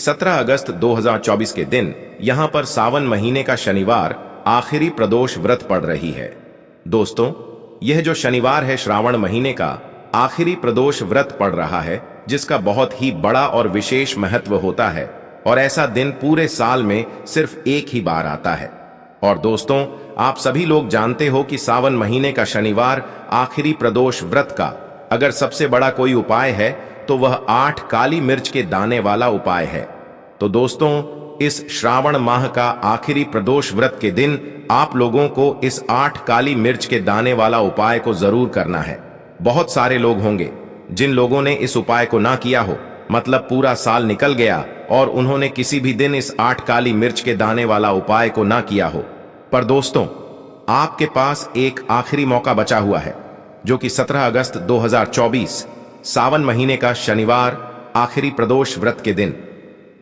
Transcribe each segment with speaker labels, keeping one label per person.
Speaker 1: 17 अगस्त 2024 के दिन यहां पर सावन महीने का शनिवार आखिरी प्रदोष व्रत पड़ रही है। दोस्तों, यह जो शनिवार है श्रावण महीने का आखिरी प्रदोष व्रत पड़ रहा है, जिसका बहुत ही बड़ा और विशेष महत्व होता है और ऐसा दिन पूरे साल में सिर्फ एक ही बार आता है। और दोस्तों, आप सभी लोग जानते हो कि सावन महीने का शनिवार आखिरी प्रदोष व्रत का अगर सबसे बड़ा कोई उपाय है तो वह 8 काली मिर्च के दाने वाला उपाय है। तो दोस्तों, इस श्रावण माह का आखिरी प्रदोष व्रत के दिन आप लोगों को इस 8 काली मिर्च के दाने वाला उपाय को जरूर करना है। बहुत सारे लोग होंगे जिन लोगों ने इस उपाय को ना किया हो, मतलब पूरा साल निकल गया और उन्होंने किसी भी दिन इस 8 काली मिर्च के दाने वाला उपाय को ना किया हो। पर दोस्तों, आपके पास एक आखिरी मौका बचा हुआ है, जो कि 17 अगस्त 2024 सावन महीने का शनिवार आखिरी प्रदोष व्रत के दिन।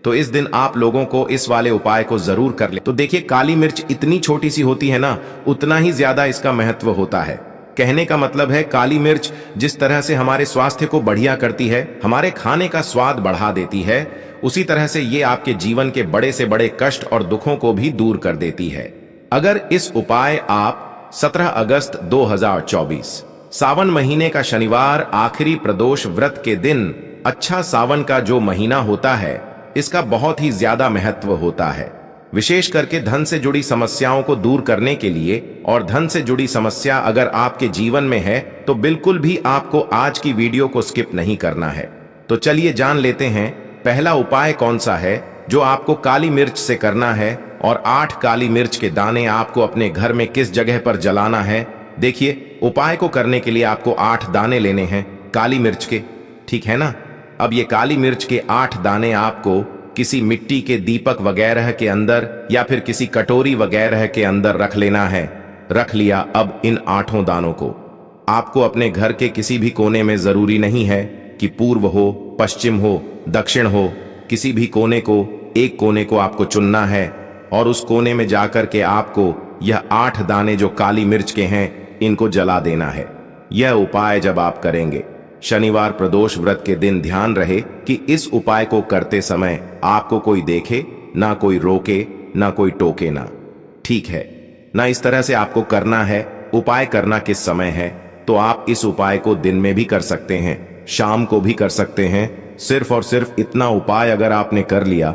Speaker 1: तो इस दिन आप लोगों को इस वाले उपाय को जरूर कर ले। तो देखिए, काली मिर्च इतनी छोटी सी होती है ना, उतना ही ज्यादा इसका महत्व होता है। कहने का मतलब है, काली मिर्च जिस तरह से हमारे स्वास्थ्य को बढ़िया करती है, हमारे खाने का स्वाद बढ़ा देती है, उसी तरह से ये आपके जीवन के बड़े से बड़े कष्ट और दुखों को भी दूर कर देती है। अगर इस उपाय आप 17 अगस्त 2024 सावन महीने का शनिवार आखिरी प्रदोष व्रत के दिन, अच्छा सावन का जो महीना होता है, इसका बहुत ही ज्यादा महत्व होता है, विशेष करके धन से जुड़ी समस्याओं को दूर करने के लिए। और धन से जुड़ी समस्या अगर आपके जीवन में है तो बिल्कुल भी आपको आज की वीडियो को स्किप नहीं करना है। तो चलिए जान लेते हैं पहला उपाय कौन सा है जो आपको काली मिर्च से करना है, और 8 काली मिर्च के दाने आपको अपने घर में किस जगह पर जलाना है। देखिए, उपाय को करने के लिए आपको 8 दाने लेने हैं काली मिर्च के, ठीक है ना। अब ये काली मिर्च के 8 दाने आपको किसी मिट्टी के दीपक वगैरह के अंदर या फिर किसी कटोरी वगैरह के अंदर रख लेना है। रख लिया। अब इन 8 दानों को आपको अपने घर के किसी भी कोने में, जरूरी नहीं है कि पूर्व हो, पश्चिम हो, दक्षिण हो, किसी भी कोने को, एक कोने को आपको चुनना है और उस कोने में जाकर के आपको यह 8 दाने जो काली मिर्च के हैं, इनको जला देना है। यह उपाय जब आप करेंगे शनिवार प्रदोष व्रत के दिन, ध्यान रहे कि इस उपाय को करते समय आपको कोई देखे ना, कोई रोके ना, कोई टोके ना, ठीक है ना। इस तरह से आपको करना है। उपाय करना किस समय है, तो आप इस उपाय को दिन में भी कर सकते हैं, शाम को भी कर सकते हैं। सिर्फ और सिर्फ इतना उपाय अगर आपने कर लिया,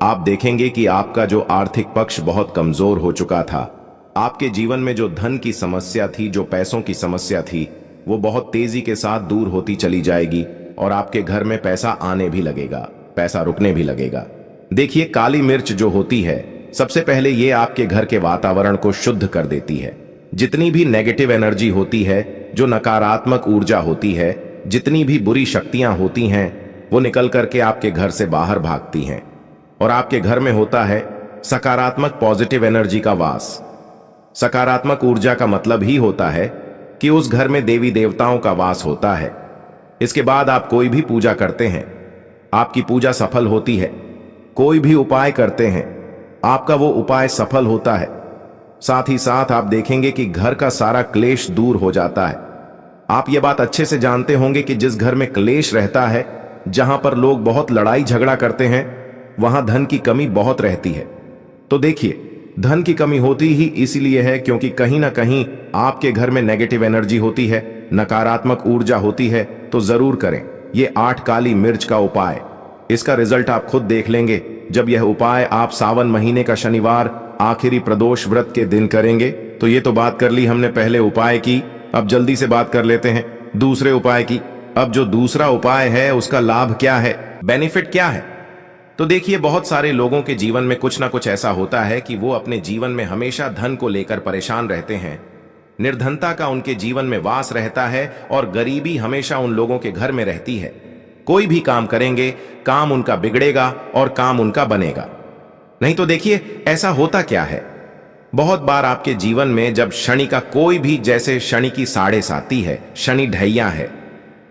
Speaker 1: आप देखेंगे कि आपका जो आर्थिक पक्ष बहुत कमजोर हो चुका था, आपके जीवन में जो धन की समस्या थी, जो पैसों की समस्या थी, वो बहुत तेजी के साथ दूर होती चली जाएगी और आपके घर में पैसा आने भी लगेगा, पैसा रुकने भी लगेगा। देखिए, काली मिर्च जो होती है, सबसे पहले ये आपके घर के वातावरण को शुद्ध कर देती है। जितनी भी नेगेटिव एनर्जी होती है, जो नकारात्मक ऊर्जा होती है, जितनी भी बुरी शक्तियां होती हैं, वो निकल करके आपके घर से बाहर भागती हैं और आपके घर में होता है सकारात्मक पॉजिटिव एनर्जी का वास। सकारात्मक ऊर्जा का मतलब ही होता है कि उस घर में देवी देवताओं का वास होता है। इसके बाद आप कोई भी पूजा करते हैं, आपकी पूजा सफल होती है। कोई भी उपाय करते हैं, आपका वो उपाय सफल होता है। साथ ही साथ आप देखेंगे कि घर का सारा क्लेश दूर हो जाता है। आप ये बात अच्छे से जानते होंगे कि जिस घर में क्लेश रहता है, जहां पर लोग बहुत लड़ाई झगड़ा करते हैं, वहां धन की कमी बहुत रहती है। तो देखिए, धन की कमी होती ही इसीलिए है क्योंकि कहीं ना कहीं आपके घर में नेगेटिव एनर्जी होती है, नकारात्मक ऊर्जा होती है। तो जरूर करें ये 8 काली मिर्च का उपाय। इसका रिजल्ट आप खुद देख लेंगे जब यह उपाय आप सावन महीने का शनिवार आखिरी प्रदोष व्रत के दिन करेंगे। तो ये तो बात कर ली हमने पहले उपाय की, अब जल्दी से बात कर लेते हैं दूसरे उपाय की। अब जो दूसरा उपाय है, उसका लाभ क्या है, बेनिफिट क्या है। तो देखिए, बहुत सारे लोगों के जीवन में कुछ ना कुछ ऐसा होता है कि वो अपने जीवन में हमेशा धन को लेकर परेशान रहते हैं। निर्धनता का उनके जीवन में वास रहता है और गरीबी हमेशा उन लोगों के घर में रहती है। कोई भी काम करेंगे, काम उनका बिगड़ेगा और काम उनका बनेगा नहीं। तो देखिए, ऐसा होता क्या है, बहुत बार आपके जीवन में जब शनि का कोई भी, जैसे शनि की 7.5 आती है, शनि ढैया है,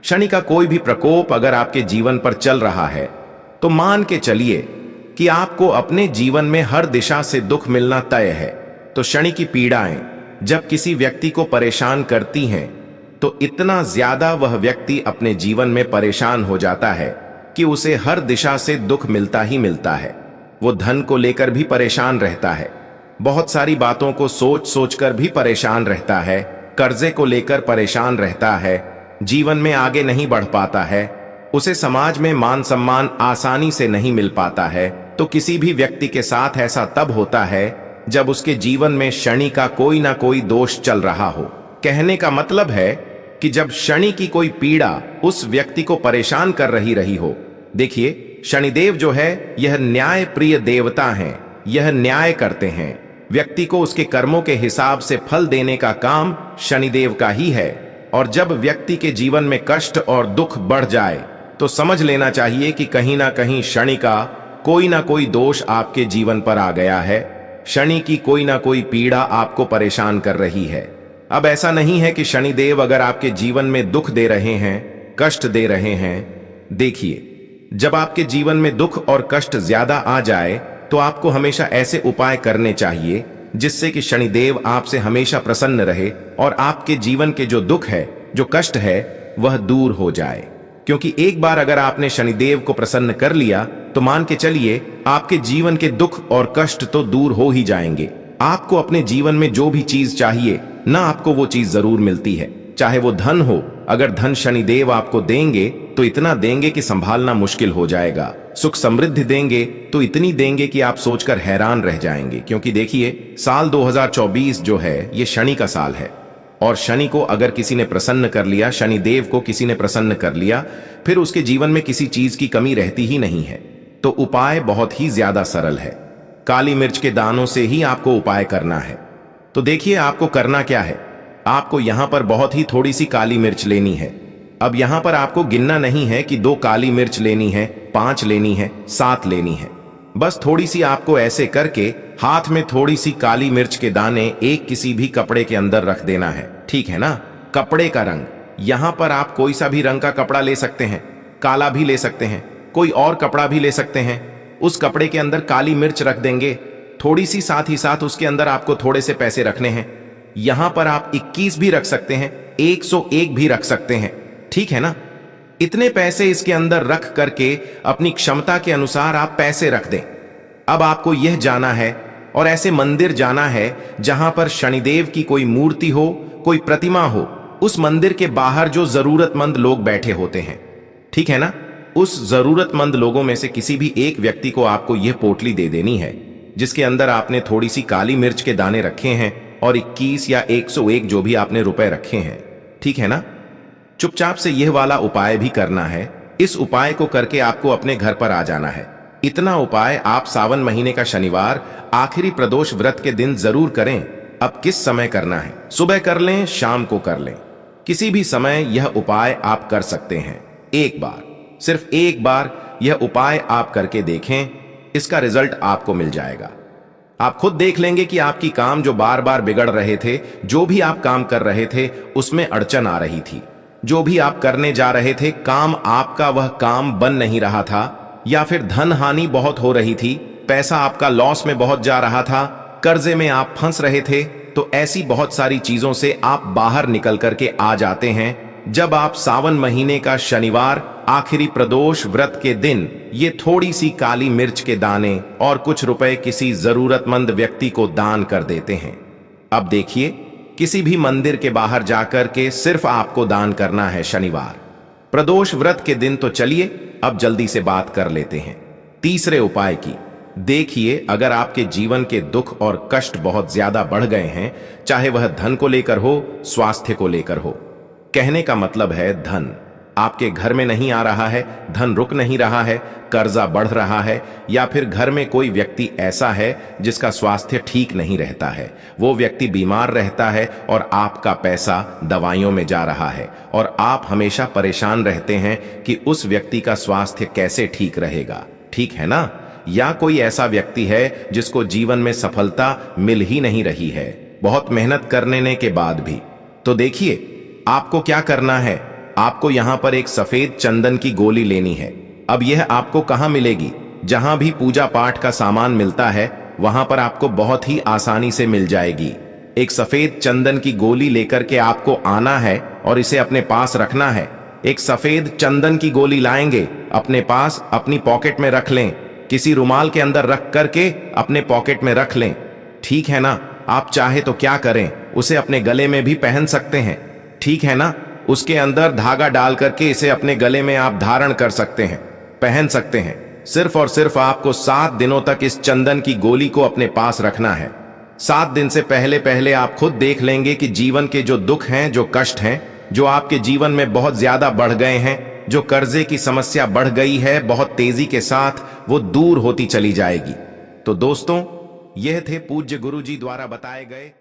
Speaker 1: शनि का कोई भी प्रकोप अगर आपके जीवन पर चल रहा है, तो मान के चलिए कि आपको अपने जीवन में हर दिशा से दुख मिलना तय है। तो शनि की पीड़ाएं जब किसी व्यक्ति को परेशान करती हैं, तो इतना ज्यादा वह व्यक्ति अपने जीवन में परेशान हो जाता है कि उसे हर दिशा से दुख मिलता ही मिलता है। वो धन को लेकर भी परेशान रहता है, बहुत सारी बातों को सोच सोच कर भी परेशान रहता है, कर्जे को लेकर परेशान रहता है, जीवन में आगे नहीं बढ़ पाता है, उसे समाज में मान सम्मान आसानी से नहीं मिल पाता है। तो किसी भी व्यक्ति के साथ ऐसा तब होता है जब उसके जीवन में शनि का कोई ना कोई दोष चल रहा हो। कहने का मतलब है कि जब शनि की कोई पीड़ा उस व्यक्ति को परेशान कर रही हो। देखिए, शनिदेव जो है यह न्याय प्रिय देवता हैं, यह न्याय करते हैं। व्यक्ति को उसके कर्मों के हिसाब से फल देने का काम शनिदेव का ही है। और जब व्यक्ति के जीवन में कष्ट और दुख बढ़ जाए तो समझ लेना चाहिए कि कहीं ना कहीं शनि का कोई ना कोई दोष आपके जीवन पर आ गया है। शनि की कोई ना कोई पीड़ा आपको परेशान कर रही है। अब ऐसा नहीं है कि शनिदेव अगर आपके जीवन में दुख दे रहे हैं, कष्ट दे रहे हैं। देखिए, जब आपके जीवन में दुख और कष्ट ज्यादा आ जाए तो आपको हमेशा ऐसे उपाय करने चाहिए जिससे कि शनिदेव आपसे हमेशा प्रसन्न रहे और आपके जीवन के जो दुख है, जो कष्ट है, वह दूर हो जाए। क्योंकि एक बार अगर आपने शनिदेव को प्रसन्न कर लिया तो मान के चलिए आपके जीवन के दुख और कष्ट तो दूर हो ही जाएंगे। आपको अपने जीवन में जो भी चीज चाहिए ना, आपको वो चीज जरूर मिलती है। चाहे वो धन हो, अगर धन शनिदेव आपको देंगे तो इतना देंगे कि संभालना मुश्किल हो जाएगा। सुख समृद्धि देंगे तो इतनी देंगे कि आप सोचकर हैरान रह जाएंगे। क्योंकि देखिए, साल 2024 जो है ये शनि का साल है और शनि को अगर किसी ने प्रसन्न कर लिया, शनिदेव को किसी ने प्रसन्न कर लिया, फिर उसके जीवन में किसी चीज की कमी रहती ही नहीं है। तो उपाय बहुत ही ज्यादा सरल है। काली मिर्च के दानों से ही आपको उपाय करना है। तो देखिए, आपको करना क्या है। आपको यहां पर बहुत ही थोड़ी सी काली मिर्च लेनी है। अब यहां पर आपको गिनना नहीं है कि 2 काली मिर्च लेनी है, 5 लेनी है, 7 लेनी है। बस थोड़ी सी आपको ऐसे करके हाथ में थोड़ी सी काली मिर्च के दाने एक किसी भी कपड़े के अंदर रख देना है। ठीक है ना। कपड़े का रंग, यहां पर आप कोई सा भी रंग का कपड़ा ले सकते हैं, काला भी ले सकते हैं, कोई और कपड़ा भी ले सकते हैं। उस कपड़े के अंदर काली मिर्च रख देंगे थोड़ी सी, साथ ही साथ उसके अंदर आपको थोड़े से पैसे रखने हैं। यहां पर आप 21 भी रख सकते हैं, 101 भी रख सकते हैं। ठीक है ना। इतने पैसे इसके अंदर रख करके अपनी क्षमता के अनुसार आप पैसे रख दें। अब आपको यह जाना है और ऐसे मंदिर जाना है जहां पर शनिदेव की कोई मूर्ति हो, कोई प्रतिमा हो। उस मंदिर के बाहर जो जरूरतमंद लोग बैठे होते हैं, ठीक है ना, उस जरूरतमंद लोगों में से किसी भी एक व्यक्ति को आपको यह पोटली दे देनी है जिसके अंदर आपने थोड़ी सी काली मिर्च के दाने रखे हैं और 21 या 101 जो भी आपने रुपए रखे हैं। ठीक है ना। चुपचाप से यह वाला उपाय भी करना है। इस उपाय को करके आपको अपने घर पर आ जाना है। इतना उपाय आप सावन महीने का शनिवार आखिरी प्रदोष व्रत के दिन जरूर करें। अब किस समय करना है, सुबह कर लें, शाम को कर लें, किसी भी समय यह उपाय आप कर सकते हैं। एक बार, सिर्फ एक बार यह उपाय आप करके देखें, इसका रिजल्ट आपको मिल जाएगा। आप खुद देख लेंगे कि आपकी काम जो बार बार बिगड़ रहे थे, जो भी आप काम कर रहे थे उसमें अड़चन आ रही थी, जो भी आप करने जा रहे थे काम आपका वह काम बन नहीं रहा था, या फिर धन हानि बहुत हो रही थी, पैसा आपका लॉस में बहुत जा रहा था, कर्जे में आप फंस रहे थे। तो ऐसी बहुत सारी चीजों से आप बाहर निकल करके आ जाते हैं जब आप सावन महीने का शनिवार आखिरी प्रदोष व्रत के दिन ये थोड़ी सी काली मिर्च के दाने और कुछ रुपए किसी जरूरतमंद व्यक्ति को दान कर देते हैं। अब देखिए, किसी भी मंदिर के बाहर जाकर के सिर्फ आपको दान करना है शनिवार प्रदोष व्रत के दिन। तो चलिए अब जल्दी से बात कर लेते हैं तीसरे उपाय की। देखिए, अगर आपके जीवन के दुख और कष्ट बहुत ज्यादा बढ़ गए हैं, चाहे वह धन को लेकर हो, स्वास्थ्य को लेकर हो, कहने का मतलब है धन आपके घर में नहीं आ रहा है, धन रुक नहीं रहा है, कर्जा बढ़ रहा है, या फिर घर में कोई व्यक्ति ऐसा है जिसका स्वास्थ्य ठीक नहीं रहता है, वो व्यक्ति बीमार रहता है और आपका पैसा दवाइयों में जा रहा है और आप हमेशा परेशान रहते हैं कि उस व्यक्ति का स्वास्थ्य कैसे ठीक रहेगा। ठीक है ना। या कोई ऐसा व्यक्ति है जिसको जीवन में सफलता मिल ही नहीं रही है, बहुत मेहनत करने के बाद भी। तो देखिए, आपको क्या करना है, आपको यहां पर एक सफेद चंदन की गोली लेनी है। अब यह आपको कहां मिलेगी, जहां भी पूजा पाठ का सामान मिलता है वहां पर आपको बहुत ही आसानी से मिल जाएगी। एक सफेद चंदन की गोली लेकर के आपको आना है और इसे अपने पास रखना है। एक सफेद चंदन की गोली लाएंगे, अपने पास अपनी पॉकेट में रख लें, किसी रुमाल के अंदर रख करके अपने पॉकेट में रख लें। ठीक है ना? आप चाहे तो क्या करें, उसे अपने गले में भी पहन सकते हैं। ठीक है ना? उसके अंदर धागा डाल करके इसे अपने गले में आप धारण कर सकते हैं, पहन सकते हैं। सिर्फ और सिर्फ आपको 7 दिनों तक इस चंदन की गोली को अपने पास रखना है। 7 दिन से पहले पहले आप खुद देख लेंगे कि जीवन के जो दुख हैं, जो कष्ट हैं, जो आपके जीवन में बहुत ज्यादा बढ़ गए हैं, जो कर्जे की समस्या बढ़ गई है बहुत तेजी के साथ, वो दूर होती चली जाएगी। तो दोस्तों, यह थे पूज्य गुरुजी द्वारा बताए गए